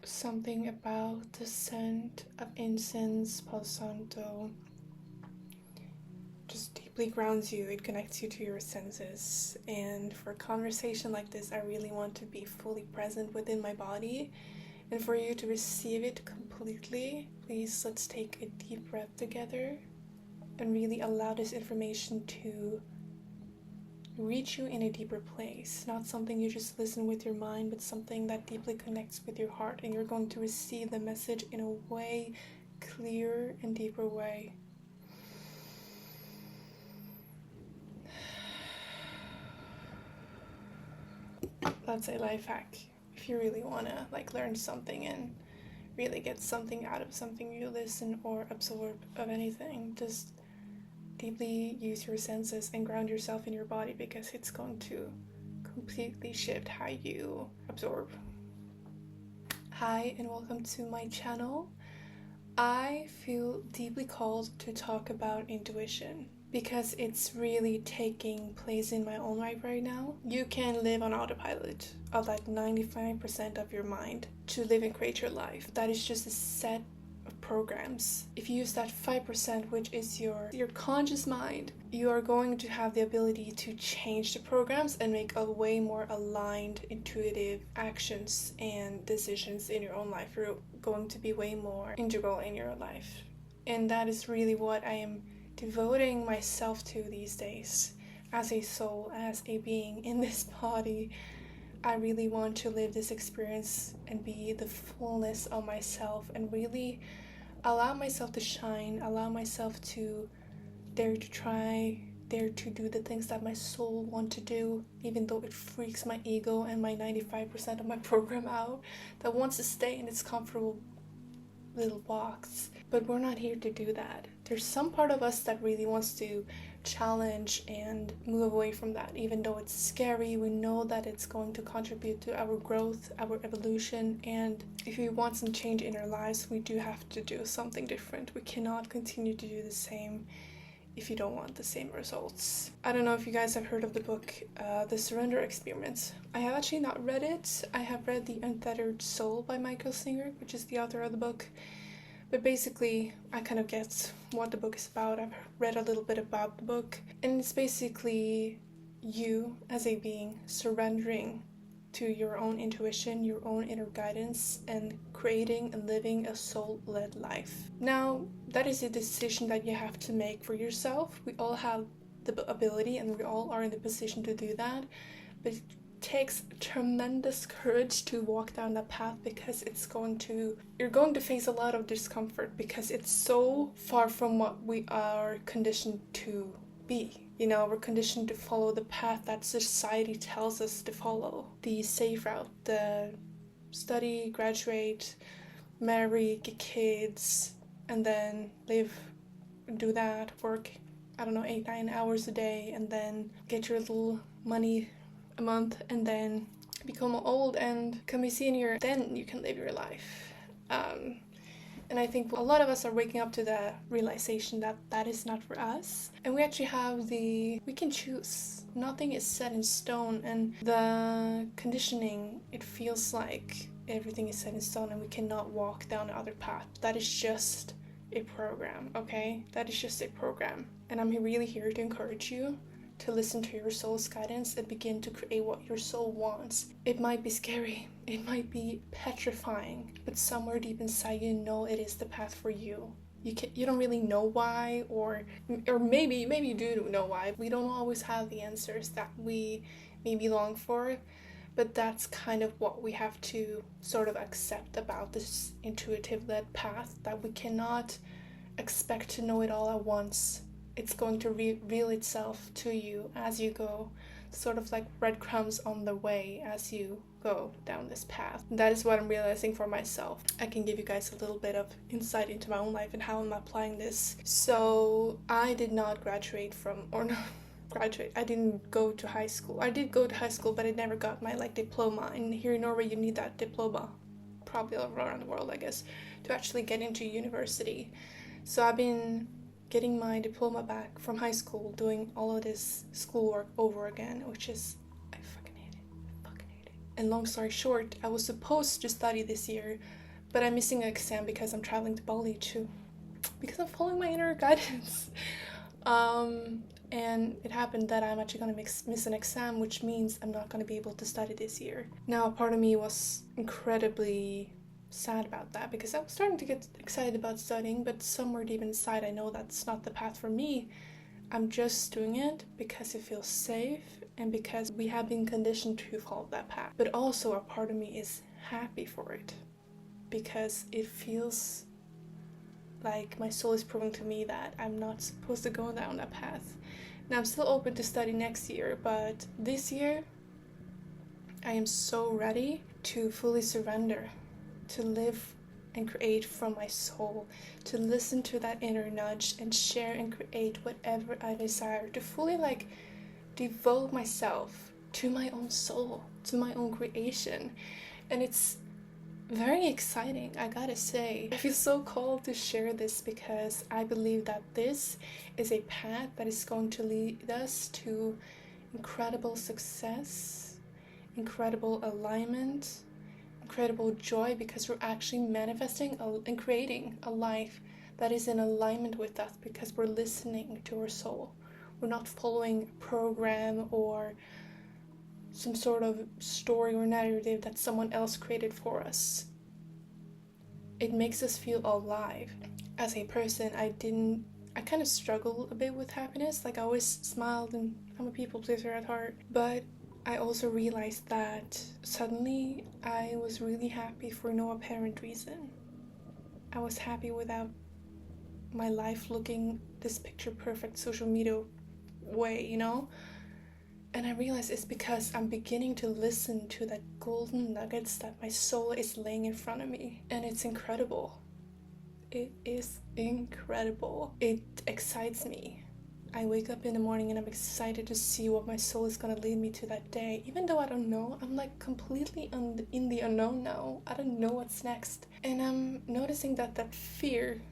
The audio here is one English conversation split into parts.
Something about the scent of incense, Palo Santo, just deeply grounds you. It connects you to your senses. And for a conversation like this, I really want to be fully present within my body. And for you to receive it completely, please let's take a deep breath together and really allow this information to reach you in a deeper place. Not something you just listen with your mind, but something that deeply connects with your heart, and you're going to receive the message in a way clearer and deeper way. That's a life hack. If you really want to learn something and really get something out of something you listen or absorb of anything, just deeply use your senses and ground yourself in your body, because it's going to completely shift how you absorb. Hi and welcome to my channel. I feel deeply called to talk about intuition because it's really taking place in my own life right now. You can live on autopilot of 95% of your mind to live and create your life. That is just a set of programs. If you use that 5%, which is your conscious mind, you are going to have the ability to change the programs and make a way more aligned, intuitive actions and decisions in your own life. You're going to be way more integral in your life. And that is really what I am devoting myself to these days. As a soul, as a being in this body, I really want to live this experience and be the fullness of myself and really allow myself to shine, allow myself to dare to try, dare to do the things that my soul wants to do, even though it freaks my ego and my 95% of my program out that wants to stay in its comfortable little box. But we're not here to do that. There's some part of us that really wants to challenge and move away from that. Even though it's scary, we know that it's going to contribute to our growth, our evolution, and if we want some change in our lives, we do have to do something different. We cannot continue to do the same if you don't want the same results. I don't know if you guys have heard of the book The Surrender Experiment. I have actually not read it. I have read The Untethered Soul by Michael Singer, which is the author of the book. But basically, I kind of get what the book is about. I've read a little bit about the book. And it's basically you as a being surrendering to your own intuition, your own inner guidance, and creating and living a soul-led life. Now, that is a decision that you have to make for yourself. We all have the ability and we all are in the position to do that. But it takes tremendous courage to walk down that path, because you're going to face a lot of discomfort because it's so far from what we are conditioned to be. We're conditioned to follow the path that society tells us to follow. The safe route, the study, graduate, marry, get kids, and then live, do that, work, 8-9 hours a day, and then get your little money a month, and then become old and become a senior. Then you can live your life. And I think a lot of us are waking up to the realization that that is not for us. And we actually we can choose. Nothing is set in stone, and the conditioning, it feels like everything is set in stone and we cannot walk down the other path. That is just a program, okay? That is just a program. And I'm really here to encourage you to listen to your soul's guidance and begin to create what your soul wants. It might be scary, it might be petrifying, but somewhere deep inside you know it is the path for you. You don't really know why, or maybe you do know why. We don't always have the answers that we maybe long for, but that's kind of what we have to sort of accept about this intuitive-led path, that we cannot expect to know it all at once. It's going to reveal itself to you as you go, sort of like breadcrumbs on the way as you go down this path. That is what I'm realizing for myself. I can give you guys a little bit of insight into my own life and how I'm applying this. So I did not graduate I didn't go to high school. I did go to high school, but I never got my diploma. And here in Norway, you need that diploma, probably all around the world, I guess, to actually get into university. So I've been getting my diploma back from high school, doing all of this schoolwork over again, which is, I fucking hate it. And long story short, I was supposed to study this year, but I'm missing an exam because I'm traveling to Bali too, because I'm following my inner guidance. And it happened that I'm actually gonna miss an exam, which means I'm not gonna be able to study this year. Now, a part of me was incredibly sad about that because I was starting to get excited about studying, but somewhere deep inside I know that's not the path for me. I'm just doing it because it feels safe and because we have been conditioned to follow that path. But also a part of me is happy for it because it feels like my soul is proving to me that I'm not supposed to go down that path. Now I'm still open to study next year, but this year I am so ready to fully surrender, to live and create from my soul, to listen to that inner nudge and share and create whatever I desire, to fully devote myself to my own soul, to my own creation. And it's very exciting, I gotta say. I feel so called to share this because I believe that this is a path that is going to lead us to incredible success, incredible alignment, incredible joy, because we're actually manifesting and creating a life that is in alignment with us because we're listening to our soul. We're not following a program or some sort of story or narrative that someone else created for us. It makes us feel alive. As a person, I kind of struggle a bit with happiness. I always smiled and I'm a people pleaser at heart. But I also realized that suddenly I was really happy for no apparent reason. I was happy without my life looking this picture perfect social media way, And I realize it's because I'm beginning to listen to that golden nuggets that my soul is laying in front of me. And it's incredible. It is incredible. It excites me. I wake up in the morning and I'm excited to see what my soul is going to lead me to that day. Even though I don't know, I'm completely in the unknown now. I don't know what's next. And I'm noticing that fear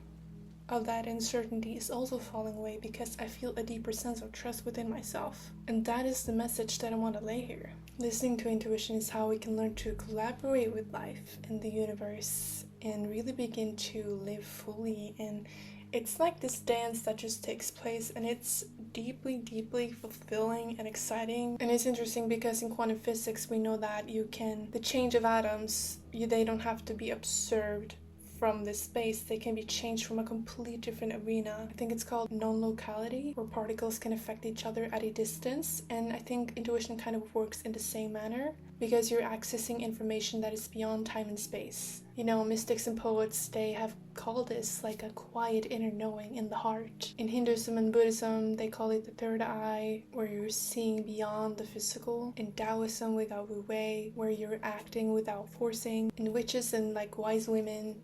of that uncertainty is also falling away because I feel a deeper sense of trust within myself. And that is the message that I want to lay here. Listening to intuition is how we can learn to collaborate with life and the universe and really begin to live fully. And it's like this dance that just takes place, and it's deeply, deeply fulfilling and exciting. And it's interesting because in quantum physics we know that the change of atoms, they don't have to be observed from this space. They can be changed from a completely different arena. I think it's called Nonlocality, where particles can affect each other at a distance. And I think intuition kind of works in the same manner because you're accessing information that is beyond time and space. Mystics and poets, they have called this like a quiet inner knowing in the heart. In Hinduism and Buddhism, they call it the third eye, where you're seeing beyond the physical. In Taoism, we got Wu Wei, where you're acting without forcing. In witches and wise women,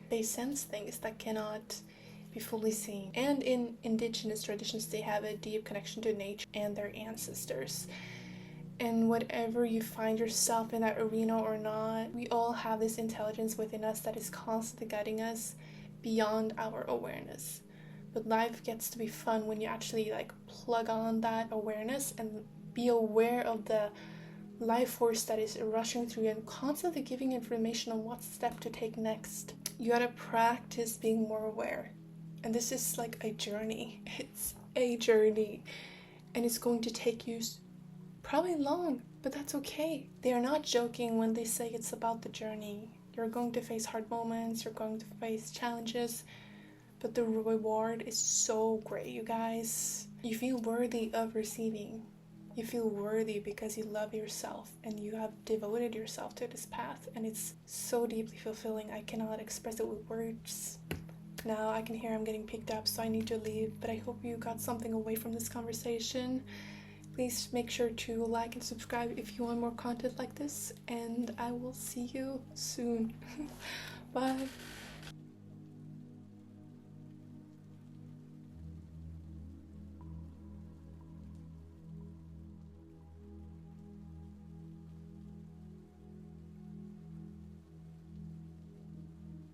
they sense things that cannot be fully seen. And in indigenous traditions, they have a deep connection to nature and their ancestors. And whatever you find yourself in that arena or not, we all have this intelligence within us that is constantly guiding us beyond our awareness. But life gets to be fun when you actually plug on that awareness and be aware of the life force that is rushing through you and constantly giving information on what step to take next. You gotta practice being more aware. And this is a journey. It's a journey. And it's going to take you probably long, but that's okay. They are not joking when they say it's about the journey. You're going to face hard moments, you're going to face challenges, but the reward is so great, you guys. You feel worthy of receiving. You feel worthy because you love yourself and you have devoted yourself to this path, and it's so deeply fulfilling. I cannot express it with words. Now I can hear I'm getting picked up, so I need to leave, but I hope you got something away from this conversation. Please make sure to like and subscribe if you want more content like this, and I will see you soon. Bye.